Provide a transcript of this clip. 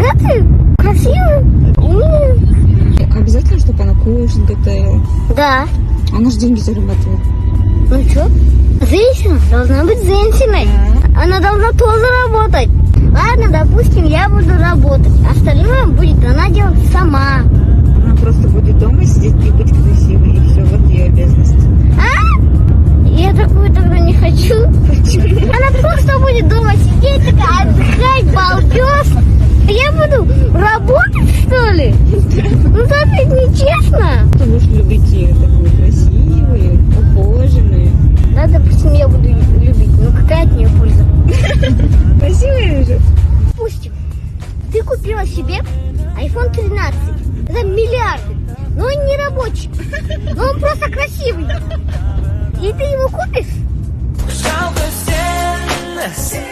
богатый, красивый, умный. Обязательно, чтобы она кушать готовила? Да. Она же деньги зарабатывает. Ну что? Женщина должна быть женщиной. Она должна тоже работать. Ладно, допустим, я буду работать. Остальное будет она делать сама. Она просто будет дома сидеть и быть красивой. И все, вот ее обязанность. А? Я такую тогда не хочу. Почему? Она просто будет дома сидеть, такая отдыхать, балдеж. Я буду работать, что ли? Ну, это ведь нечестно. Ты будешь любить ее такую красивую, ухоженную. Да, допустим, я буду любить. Ну, какая от нее польза? Красивая же. Допустим, ты купила себе iPhone 13 за миллиарды. Но он не рабочий. Но он просто красивый. И ты его купишь? Жалко всем,